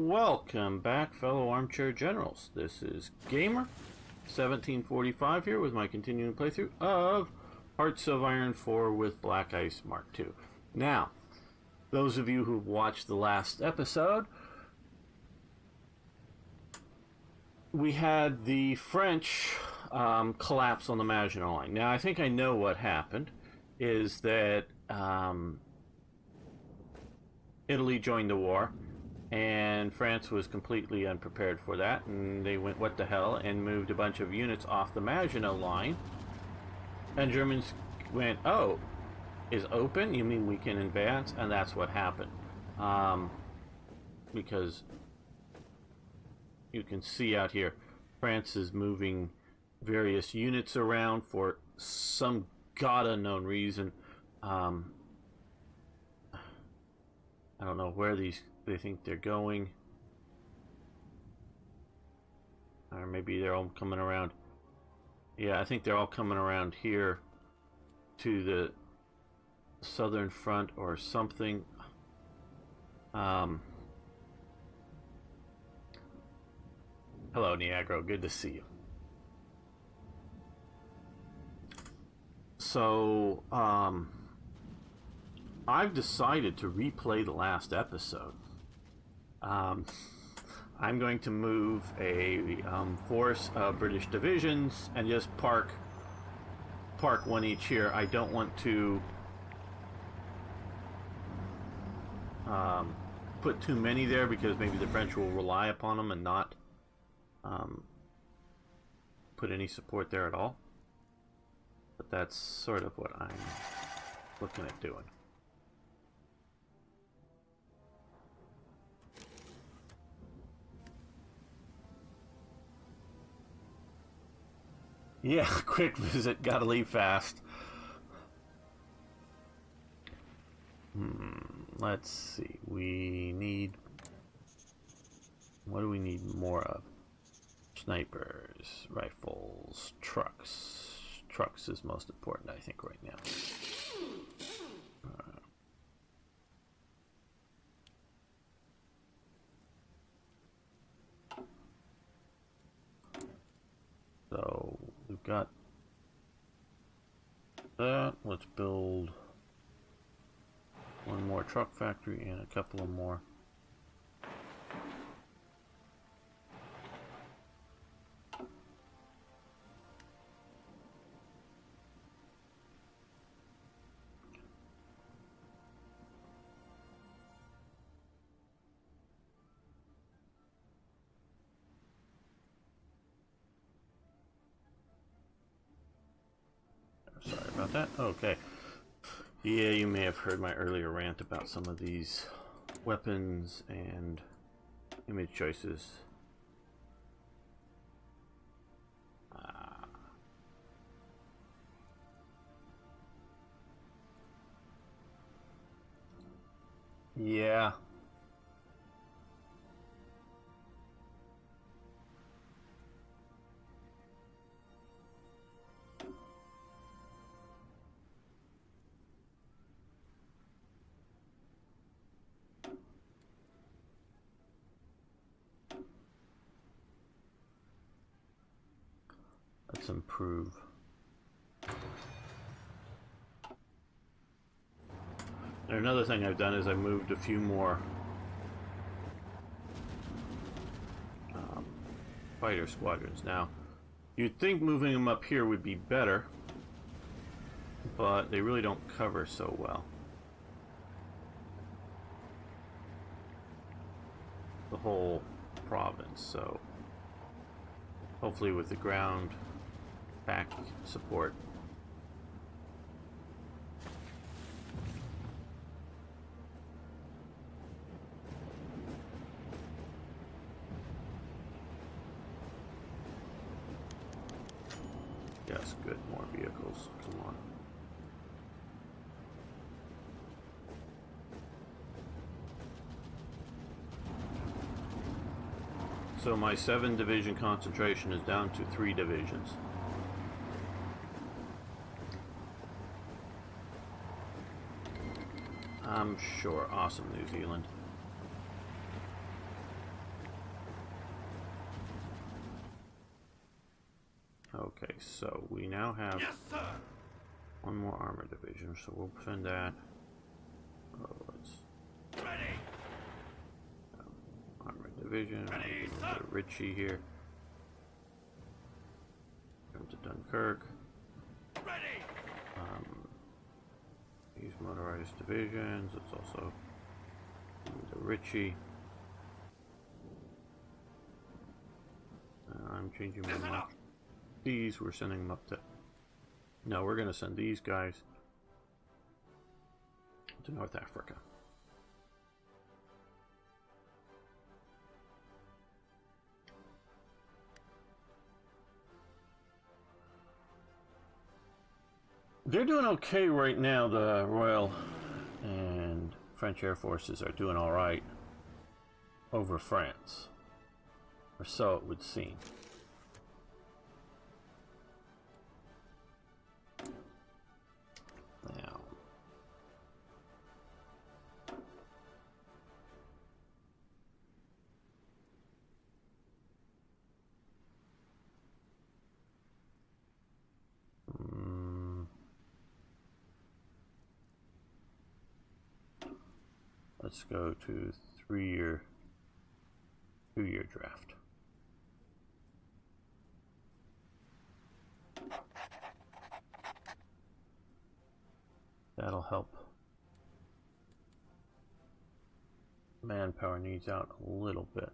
Welcome back, fellow armchair generals. This is Gamer 1745 here with my continuing playthrough of Hearts of Iron 4 with BlackICE Mark II. Now, those of you who've watched the last episode, we had the French collapse on the Maginot Line. Now, I think I know what happened, is that Italy joined the war, and France was completely unprepared for that, and they went, what the hell, and moved a bunch of units off the Maginot Line, and Germans went, oh, is open? You mean we can advance? And that's what happened. Because you can see out here, France is moving various units around for some god unknown reason. I don't know where they think they're going, or maybe they're all coming around. Yeah, I think they're all coming around here to the southern front or something. Hello, Niagara, good to see you. So I've decided to replay the last episode. I'm going to move a force of British divisions and just park one each here. I don't want to put too many there because maybe the French will rely upon them and not put any support there at all. But that's sort of what I'm looking at doing. Yeah, quick visit, gotta leave fast. Let's see, we need... what do we need more of? Snipers, rifles, trucks. Trucks is most important, I think, right now. So we've got that. Let's build one more truck factory and a couple of more. Sorry about that. Okay. Yeah, you may have heard my earlier rant about some of these weapons and image choices. Yeah. Let's improve. And another thing I've done is I moved a few more fighter squadrons. Now, you'd think moving them up here would be better, but they really don't cover so well. The whole province, so hopefully with the ground back support. Yes, good, more vehicles, come on. So my 7 division concentration is down to 3 divisions. I'm sure. Awesome, New Zealand. Okay, so we now have one more armor division, so we'll send that. Oh, let's armor division. Richie here. Come to Dunkirk. These motorized divisions. Let's also do Richie. I'm changing my mind. These, we're sending them up to... No, we're going to send these guys to North Africa. They're doing okay right now. The Royal and French Air Forces are doing all right over France. Or so it would seem. Now, let's go to 3-year, 2-year draft. That'll help manpower needs out a little bit.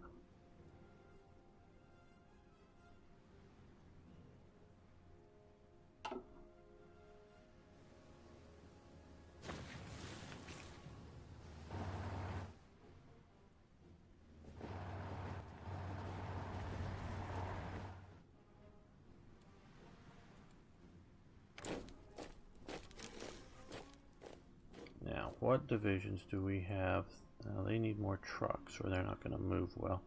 What divisions do we have? Now they need more trucks or they're not going to move well.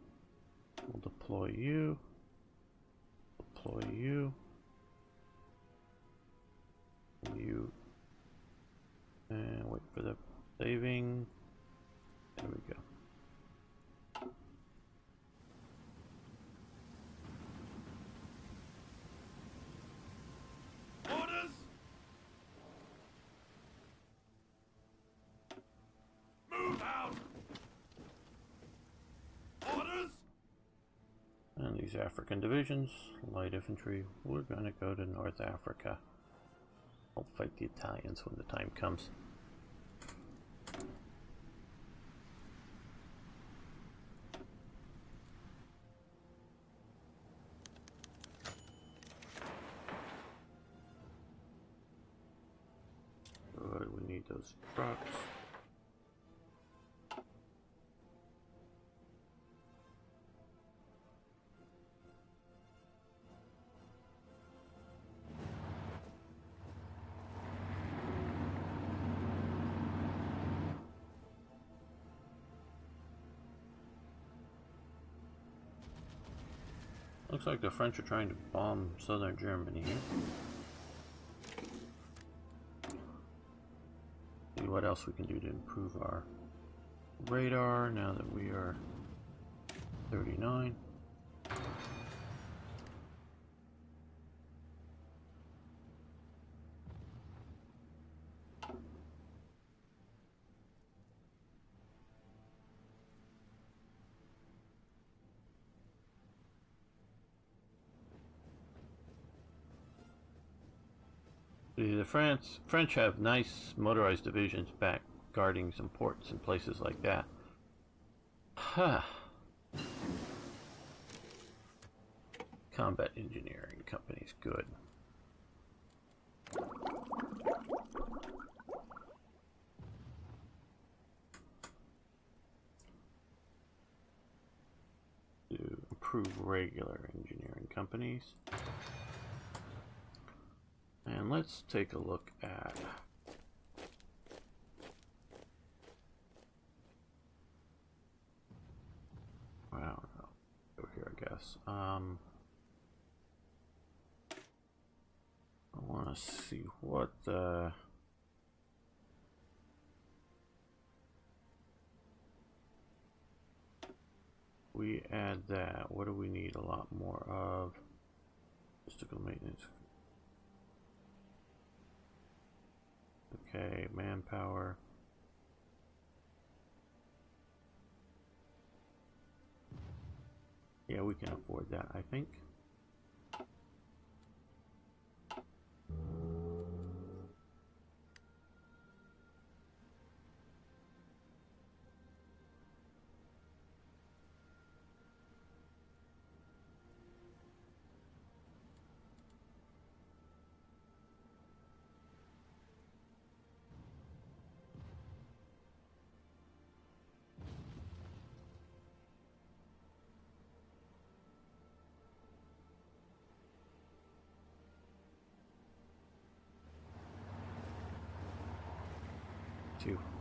We'll deploy you. Deploy you. You. And wait for the saving. There we go. And these African divisions, light infantry, we're going to go to North Africa. I'll fight the Italians when the time comes. Good, we need those trucks. Looks like the French are trying to bomb southern Germany here. See what else we can do to improve our radar now that we are 39. The French have nice motorized divisions back guarding some ports and places like that. Huh. Combat engineering company's good. To improve regular engineering companies. And let's take a look at I don't know. Go here, I guess. I want to see what we add that. What do we need a lot more of? logistical maintenance. Okay, manpower. Yeah, we can afford that, I think.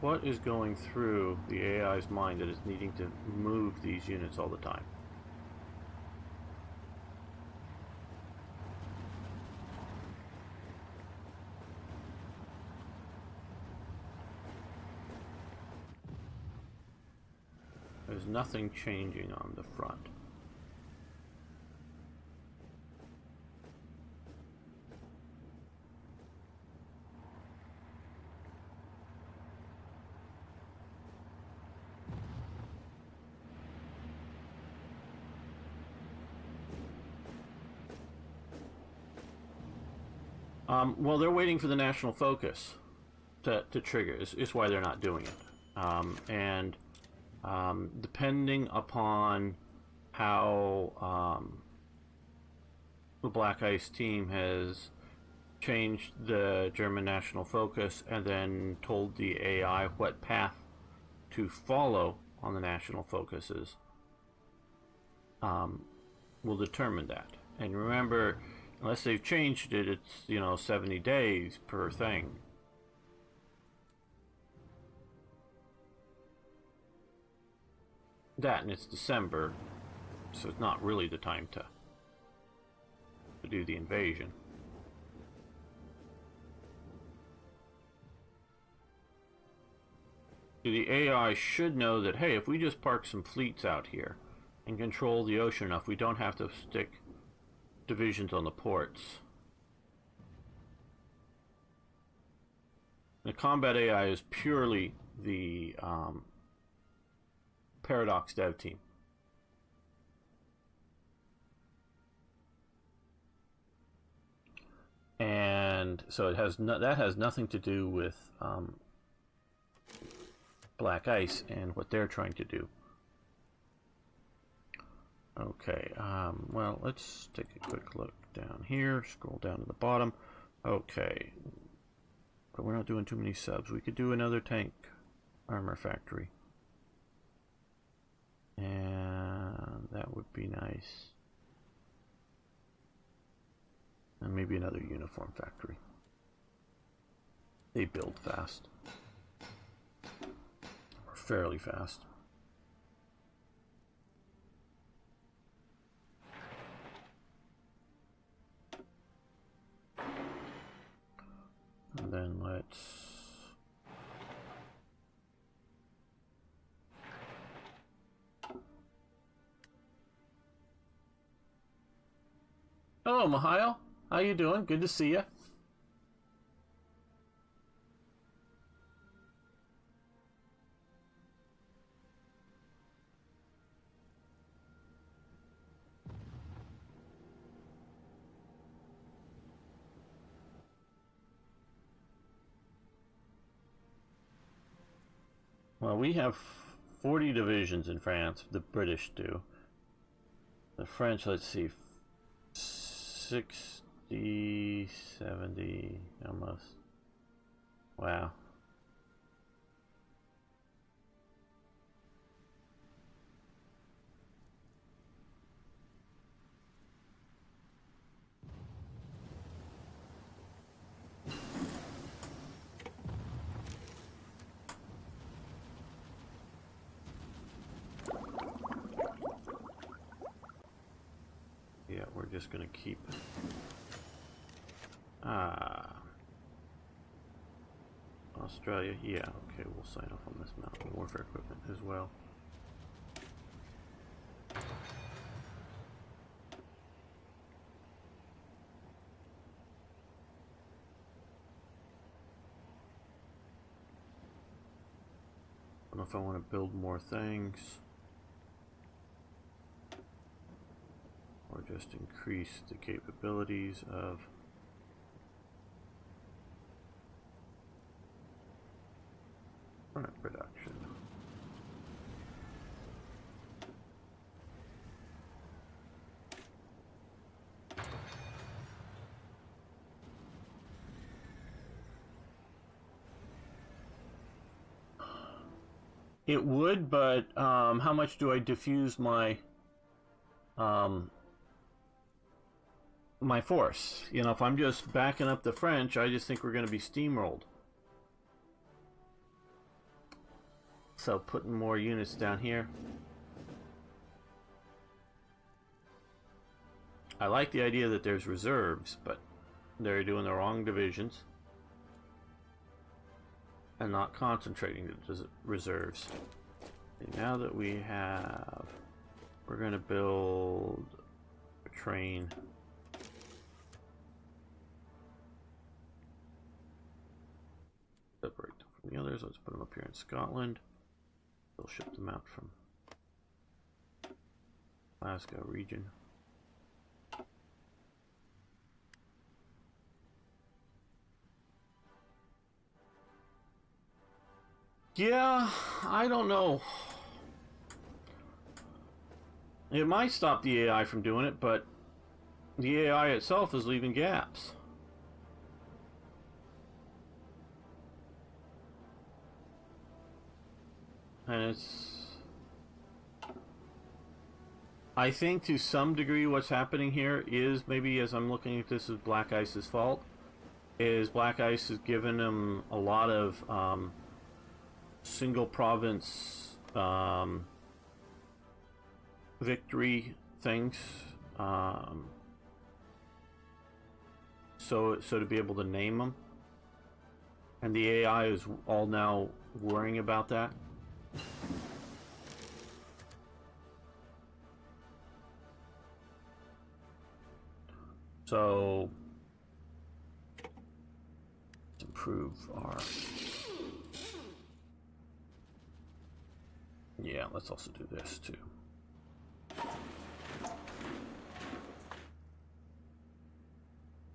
What is going through the AI's mind that is needing to move these units all the time? There's nothing changing on the front. Well, they're waiting for the national focus to trigger. Is why they're not doing it. Depending upon how the BlackICE team has changed the German national focus and then told the AI what path to follow on the national focuses, will determine that. And remember, unless they've changed it, it's 70 days per thing. That, and it's December, so it's not really the time to do the invasion. The AI should know that, hey, if we just park some fleets out here and control the ocean enough, we don't have to stick divisions on the ports. The combat AI is purely the Paradox dev team. And so it has that has nothing to do with BlackICE and what they're trying to do. Okay, well, let's take a quick look down here, scroll down to the bottom. Okay, but we're not doing too many subs. We could do another tank armor factory. And that would be nice. And maybe another uniform factory. They build fast. Or fairly fast. And then let's... Hello, Mihail. How you doing? Good to see you. Well, we have 40 divisions in France. The British do. The French, let's see, 60, 70, almost. Wow. Yeah, we're just gonna keep... Australia, yeah, okay, we'll sign off on this mountain warfare equipment as well. don't know if I want to build more things or just increase the capabilities of current production. It would, but how much do I diffuse my my force? You know, if I'm just backing up the French, I just think we're going to be steamrolled. So putting more units down here. I like the idea that there's reserves, but they're doing the wrong divisions and not concentrating the reserves. And now that we have, we're going to build a train. Separate them from the others. Let's put them up here in Scotland. They'll ship them out from Alaska region. Yeah, I don't know. It might stop the AI from doing it, but the AI itself is leaving gaps. And it's... I think to some degree what's happening here is, maybe as I'm looking at this as BlackICE's fault, is BlackICE has given them a lot of single province victory things, so to be able to name them, and the AI is all now worrying about that. So let's improve our... Yeah, let's also do this too.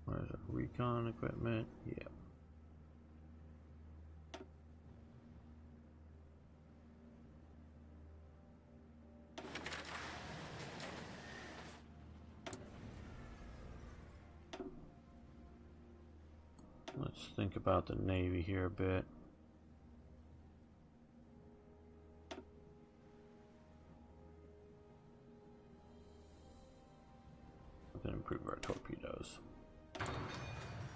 Where's our recon equipment? Yeah. Let's think about the Navy here a bit. We can improve our torpedoes.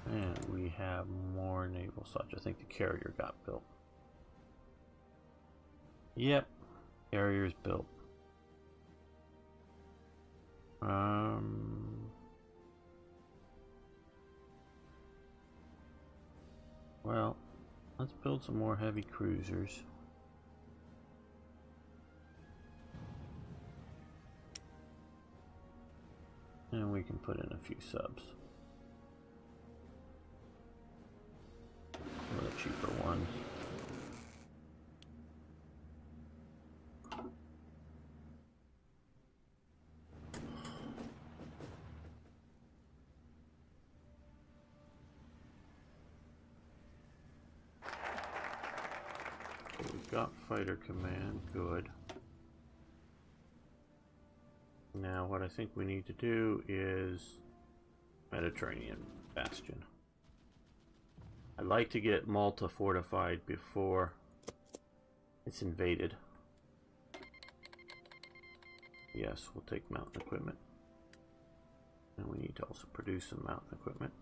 And we have more naval such. I think the carrier got built. Yep, carrier's built. Well, let's build some more heavy cruisers. And we can put in a few subs. Some of the cheaper ones. We've got fighter command, good. Now what I think we need to do is Mediterranean bastion. I'd like to get Malta fortified before it's invaded. Yes, we'll take mountain equipment. And we need to also produce some mountain equipment.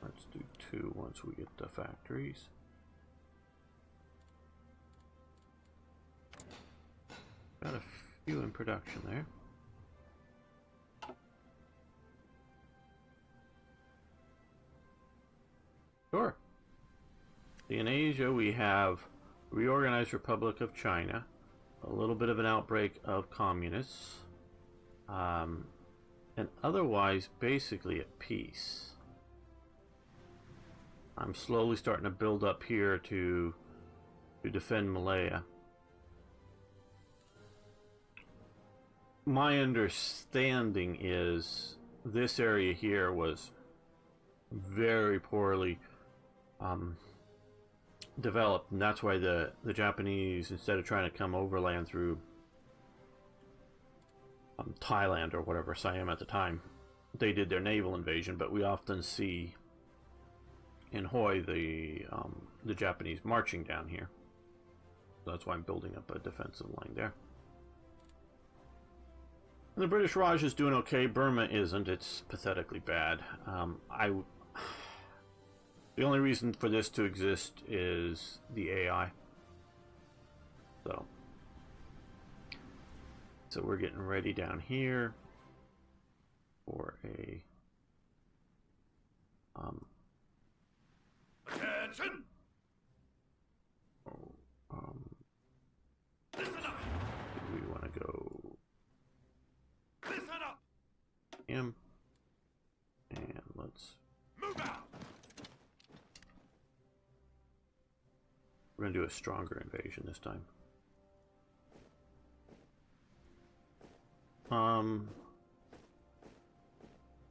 Let's do 2 once we get the factories. Got a few in production there. Sure. In Asia, we have reorganized Republic of China, a little bit of an outbreak of communists, and otherwise basically at peace. I'm slowly starting to build up here to defend Malaya. My understanding is this area here was very poorly developed, and that's why the Japanese, instead of trying to come overland through Thailand or whatever, Siam at the time, they did their naval invasion. But we often see in Hoi the Japanese marching down here. So that's why I'm building up a defensive line there. And the British Raj is doing okay. Burma isn't. It's pathetically bad. The only reason for this to exist is the AI. So we're getting ready down here for a Attention! Listen up! we want to go Listen up! him, and let's Move out! we're gonna do a stronger invasion this time.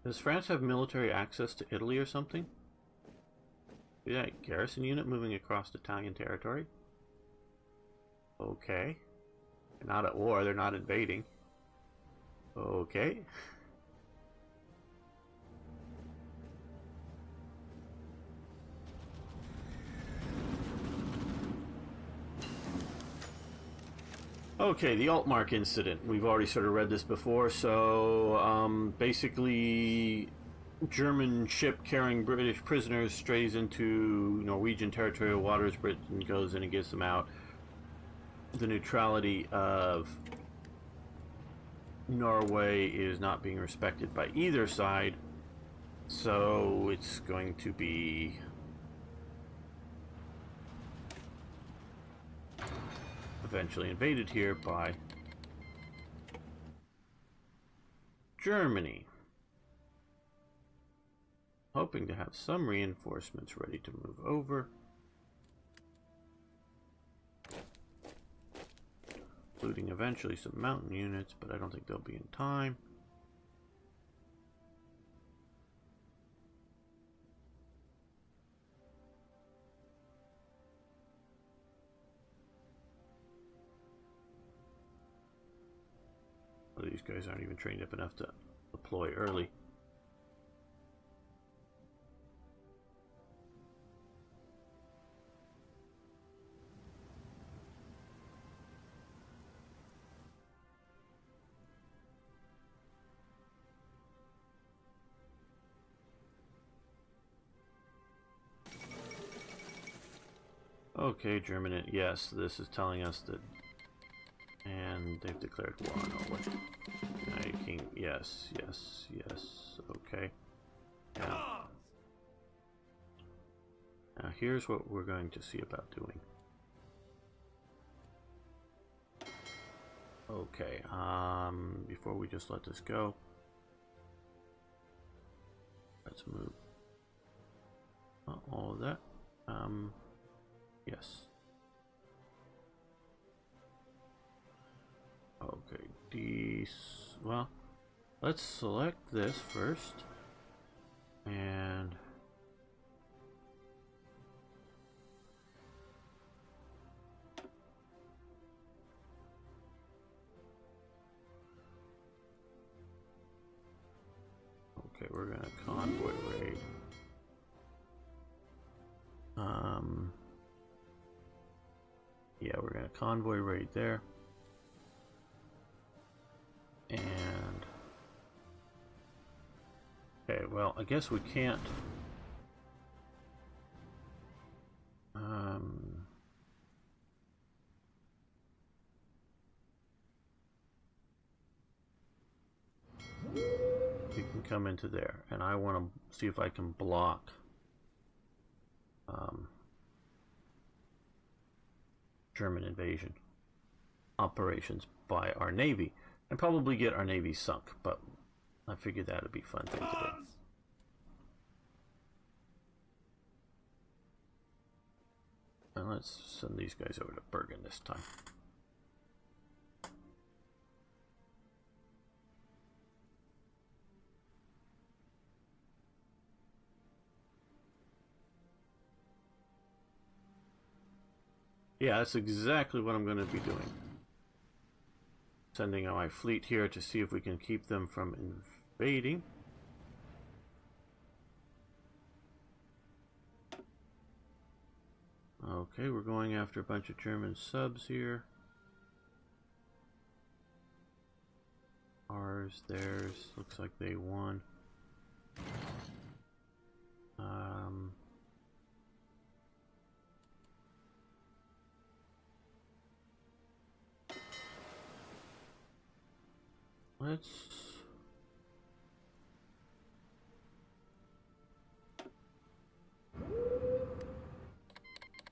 Does France have military access to Italy or something? Is that a garrison unit moving across Italian territory? Okay. They're not at war, they're not invading. Okay. Okay, the Altmark incident. We've already sort of read this before. So, basically, German ship carrying British prisoners strays into Norwegian territorial waters. Britain goes in and gets them out. The neutrality of Norway is not being respected by either side. So, it's going to be eventually invaded here by Germany, hoping to have some reinforcements ready to move over, including eventually some mountain units, but I don't think they'll be in time. These guys aren't even trained up enough to deploy early. Okay, German, yes, this is telling us that. And they've declared war on Norway. King, yes, yes, yes, okay. Now here's what we're going to see about doing. Okay, before we just let this go, let's move all of that. Yes. Okay, these, well, let's select this first, and okay, we're gonna convoy raid. Yeah, we're gonna convoy raid there. And okay, well, I guess we can't you can come into there, and I want to see if I can block German invasion operations by our navy, and probably get our navy sunk, but I figured that would be a fun thing to do. Arms! Now let's send these guys over to Bergen this time. Yeah, that's exactly what I'm going to be doing. Sending out my fleet here to see if we can keep them from invading. Okay, we're going after a bunch of German subs here. Ours, theirs, looks like they won. Let's...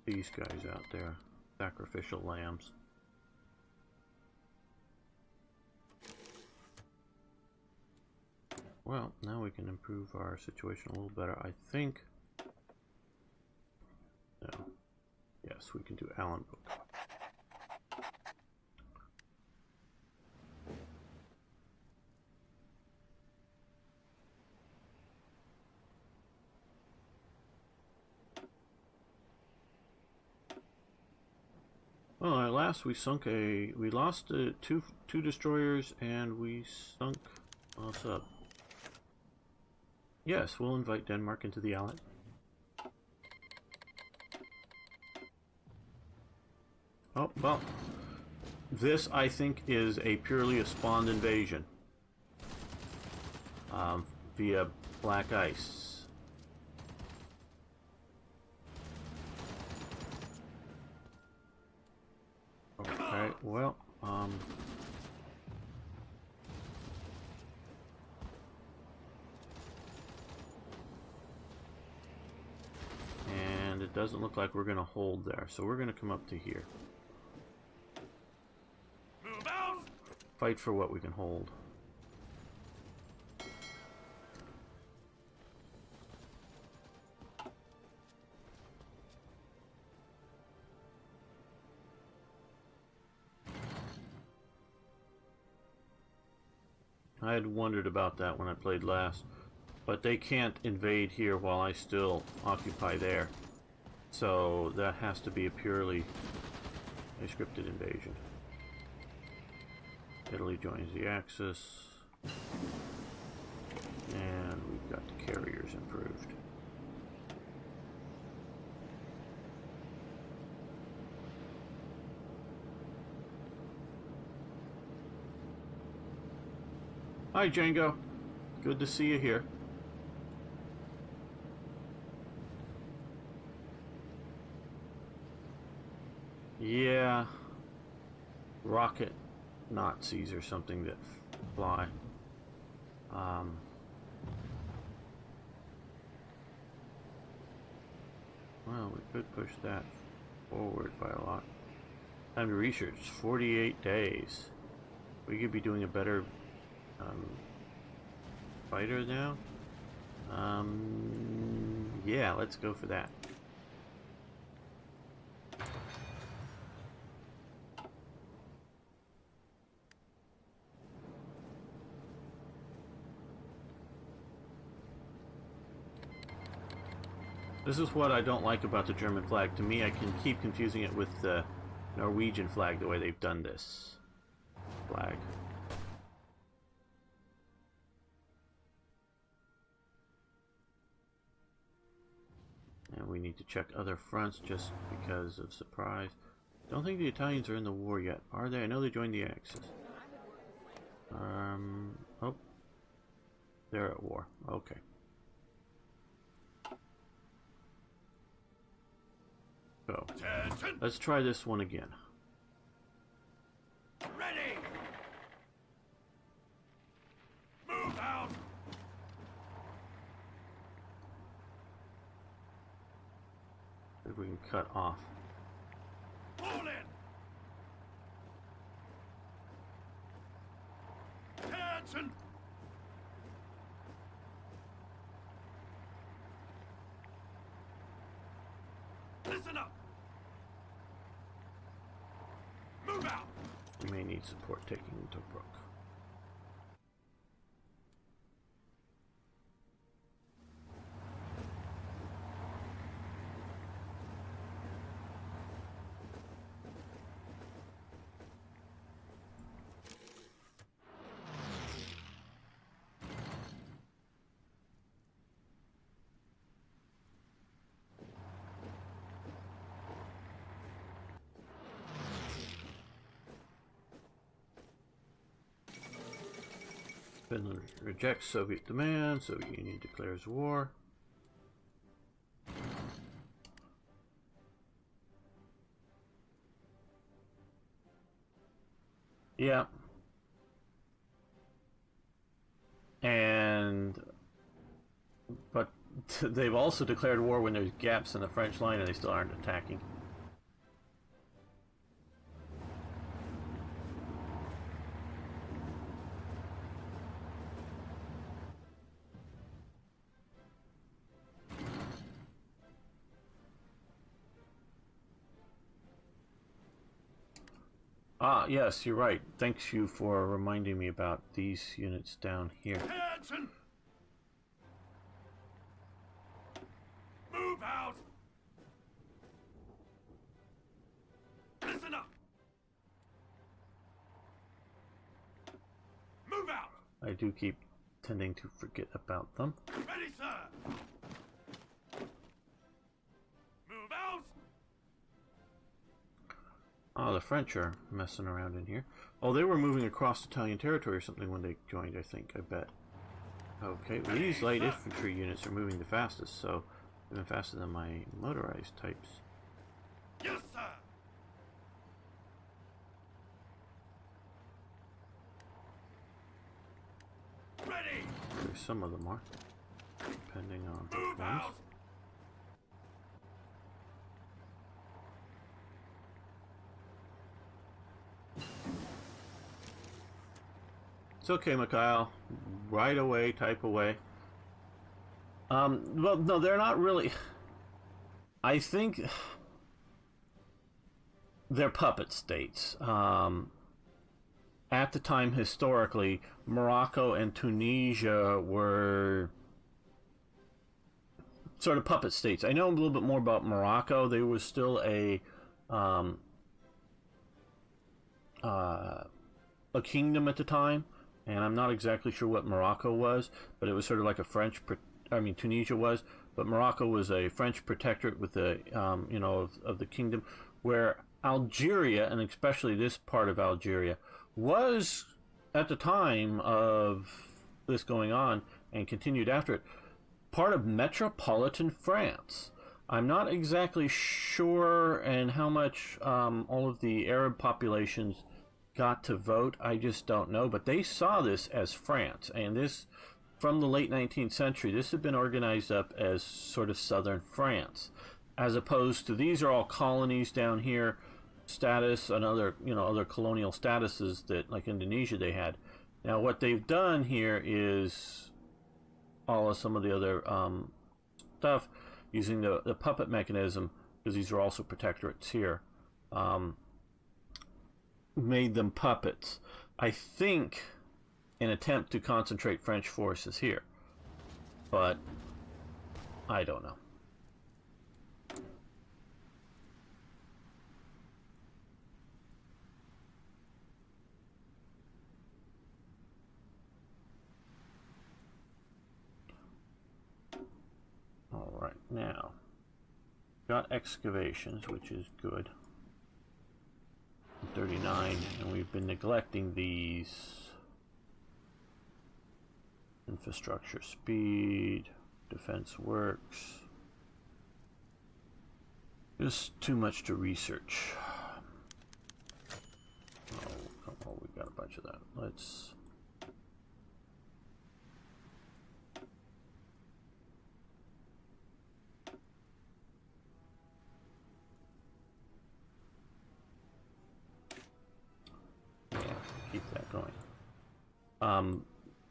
these guys out there, sacrificial lambs. Well, now we can improve our situation a little better, I think. No. Yes, we can do Allen Book. Well, at last we sunk a... we lost two destroyers and we sunk a sub. Yes, we'll invite Denmark into the Allied. Oh, well. This, I think, is a purely a spawned invasion. Via BlackICE. Okay, well, and it doesn't look like we're going to hold there, so we're going to come up to here. Move out! Fight for what we can hold. I had wondered about that when I played last, but they can't invade here while I still occupy there. So that has to be a purely a scripted invasion. Italy joins the Axis, and we've got the carriers improved. Hi, Django. Good to see you here. Yeah. Rocket Nazis or something that fly. Well, we could push that forward by a lot. Time to research, 48 days. We could be doing a better fighter now. Yeah, let's go for that. This is what I don't like about the German flag. To me, I can keep confusing it with the Norwegian flag, the way they've done this flag. And we need to check other fronts just because of surprise. Don't think the Italians are in the war yet, are they? I know they joined the Axis. Oh. They're at war. Okay. So, Attention! let's try this one again. Ready! Move out! If we can cut off. Pull in! Attention! Listen up. Move out. We may need support taking Tobruk. Finland rejects Soviet demand. Soviet Union declares war. Yeah. But they've also declared war when there's gaps in the French line and they still aren't attacking. Ah, yes, you're right. Thanks you for reminding me about these units down here. Attention. Move out. Listen up. Move out. I do keep tending to forget about them. Ready, sir. Move out. Ah, the French are messing around in here. Oh, they were moving across Italian territory or something when they joined, I think, I bet. Okay, well, these light infantry units are moving the fastest, so even faster than my motorized types. Yes, sir. Ready. There's some of them are, depending on which Move ones. out. It's okay, Mikhail. Right away, type away. Well, no, they're not really. I think they're puppet states. At the time, historically, Morocco and Tunisia were sort of puppet states. I know a little bit more about Morocco. They were still a kingdom at the time, and I'm not exactly sure what Morocco was, but it was sort of like a French. Tunisia was, but Morocco was a French protectorate with the, of the kingdom, where Algeria, and especially this part of Algeria, was at the time of this going on and continued after it, part of metropolitan France. I'm not exactly sure and how much all of the Arab populations got to vote. I just don't know, but they saw this as France, and this, from the late 19th century, this had been organized up as sort of southern France, as opposed to these are all colonies down here, status and other colonial statuses that, like Indonesia, they had. Now what they've done here is all of some of the other stuff using the puppet mechanism, because these are also protectorates here, made them puppets. I think an attempt to concentrate French forces here, but I don't know. All right, now got excavations, which is good. 39, and we've been neglecting these. Infrastructure speed, defense works. Just too much to research. Oh, we got a bunch of that. Let's. Yeah, keep that going.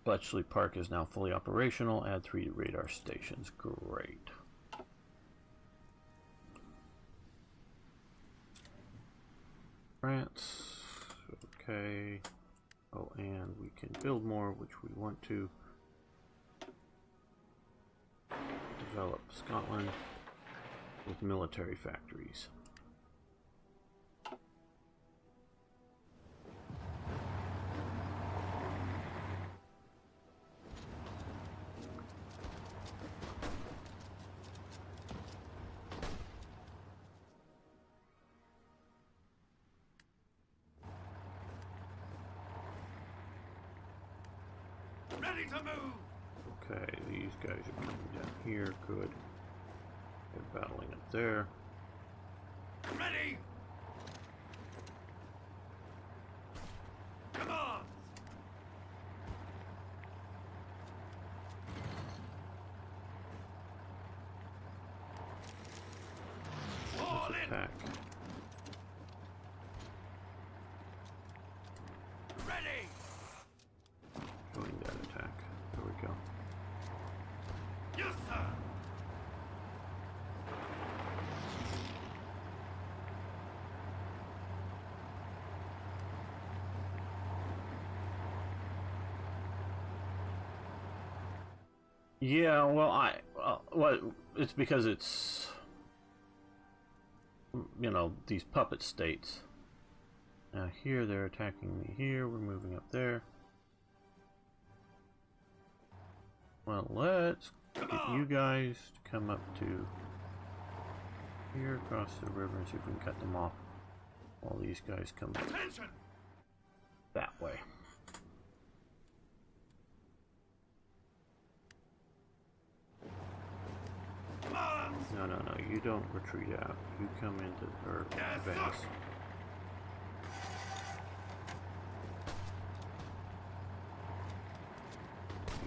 Bletchley Park is now fully operational. Add 3 radar stations. Great. France. Okay. Oh, and we can build more, which we want to. Develop Scotland with military factories. Ready to move! Okay, these guys are coming down here. Good. They're battling up there. Ready! Come on! All Let's in! attack. Ready! Join that attack. There we go. Yes, sir! Yeah, well, well, it's because it's, you know, these puppet states. Now here they're attacking me here, we're moving up there. Well, let's get you guys to come up to here across the river and see if we can cut them off while these guys come Attention! that way. Come on! No, no, no, you don't retreat out. You come into, or Yes, sir. advance.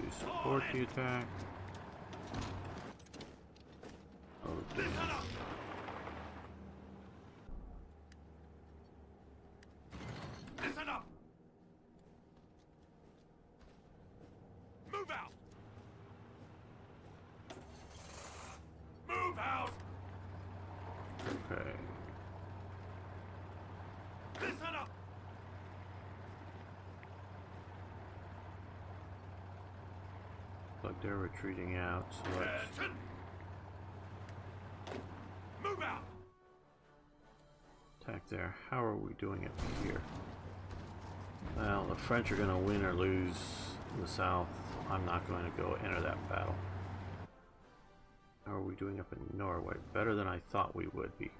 You support the attack. Oh, damn. Listen up! Listen up! Move out! Move out! Okay. Listen up! Like they're retreating out, so let's Attention! Move out! attack there. How are we doing it here? Well, the French are going to win or lose in the south. I'm not going to go enter that battle. How are we doing up in Norway? Better than I thought we would be.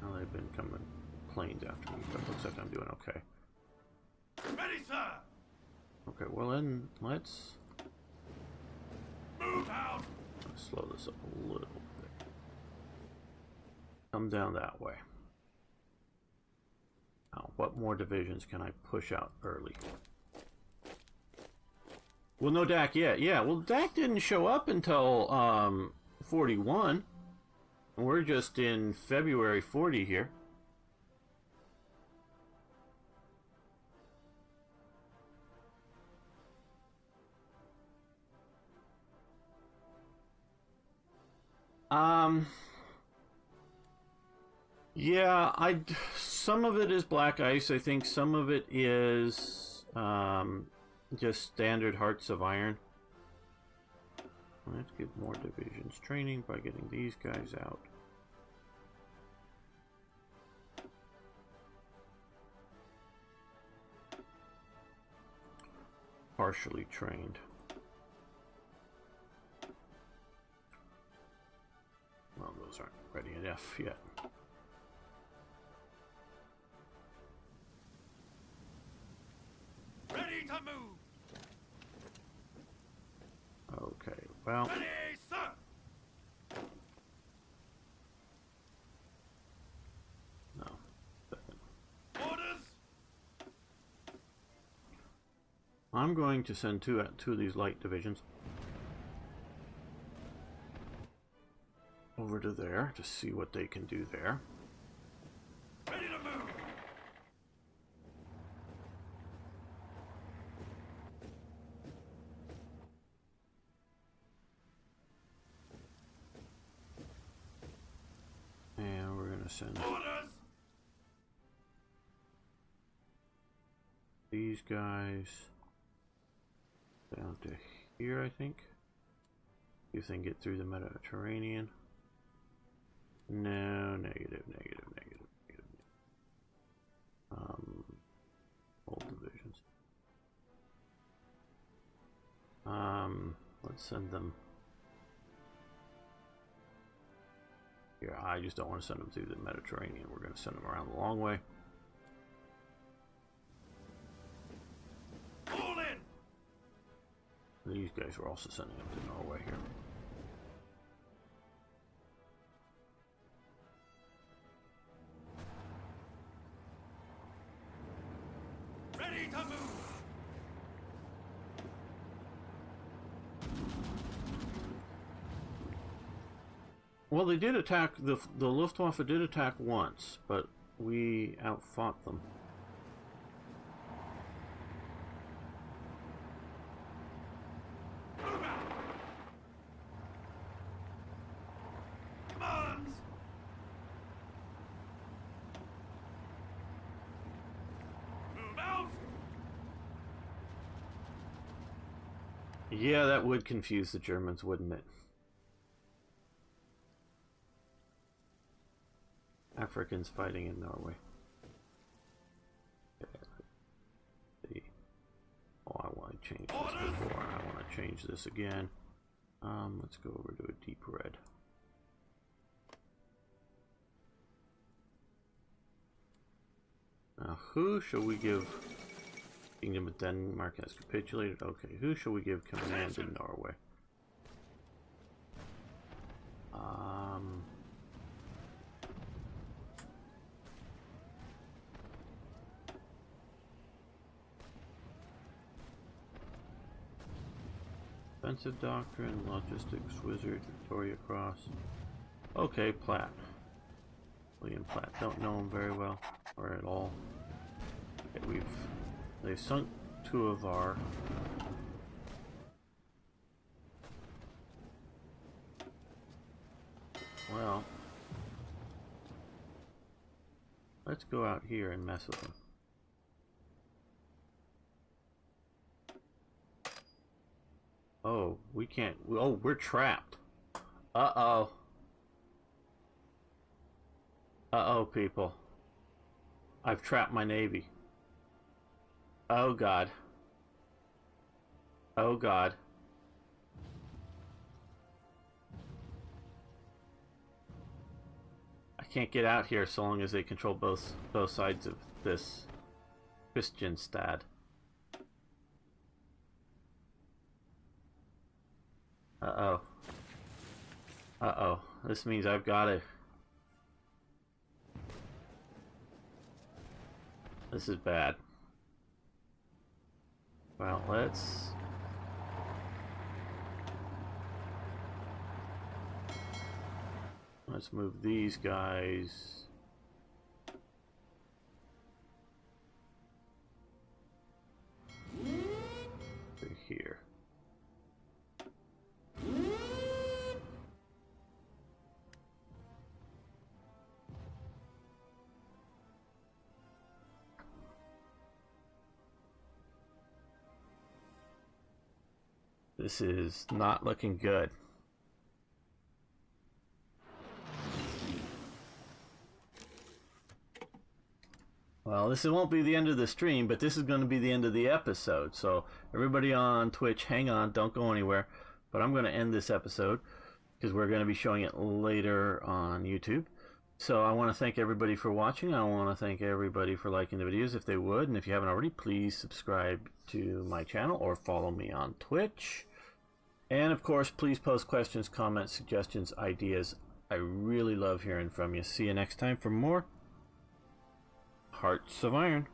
Well, they've been coming planes after me, but it looks like I'm doing okay. Ready, sir! Okay, well then, let's Move out! slow this up a little bit. Come down that way. Now, what more divisions can I push out early? Well, no Dak yet. Yeah, well, Dak didn't show up until 41. We're just in February 40 here. Yeah, some of it is BlackICE. I think some of it is just standard Hearts of Iron. Let's get more divisions training by getting these guys out. Partially trained. Well, those aren't ready enough yet. Ready to move! Okay, well, Ready, sir! no. Orders! I'm going to send two of these light divisions over to there to see what they can do there. Ready to move! send Orders. these guys down to here, I think. See if they can get through the Mediterranean. No, negative. Old divisions. Let's send them here. I just don't want to send them through the Mediterranean. We're going to send them around the long way. Fall in. These guys are also sending them to Norway here. Ready to move. Well, they did attack, the Luftwaffe did attack once, but we outfought them. Move out. Commands. Move out. Yeah, that would confuse the Germans, wouldn't it? Africans fighting in Norway. Okay, oh, I want to change this before. I want to change this again. Let's go over to a deep red. Now, who shall we give? Kingdom of Denmark has capitulated. Okay, who shall we give command in Norway? Defensive Doctrine, Logistics Wizard, Victoria Cross. Okay, Platt. William Platt. Don't know him very well, or at all. Okay, they've sunk two of our... Well, let's go out here and mess with them. Oh, we can't. Oh, we're trapped. Uh-oh. Uh-oh, people. I've trapped my navy. Oh, God. Oh, God. I can't get out here so long as they control both sides of this Christianstad. Uh-oh. Uh-oh. This means I've got to... This is bad. Well, let's move these guys to here. This is not looking good. Well, this won't be the end of the stream, but this is going to be the end of the episode. So everybody on Twitch, hang on, don't go anywhere. But I'm going to end this episode because we're going to be showing it later on YouTube. So I want to thank everybody for watching. I want to thank everybody for liking the videos if they would. And if you haven't already, please subscribe to my channel or follow me on Twitch. And of course, please post questions, comments, suggestions, ideas. I really love hearing from you. See you next time for more Hearts of Iron.